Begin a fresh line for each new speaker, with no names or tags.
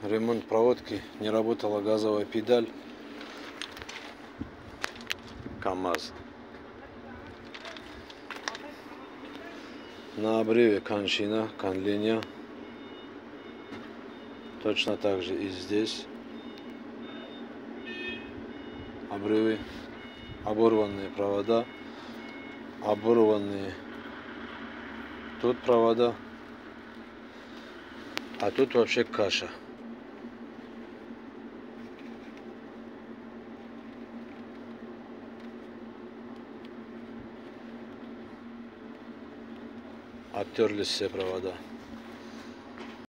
Ремонт проводки, не работала газовая педаль. КамАЗ. На обрыве кончина, конлиния. Точно так же и здесь. Обрывы, оборванные провода, оборванные тут провода, а тут вообще каша. Обтерлись все провода.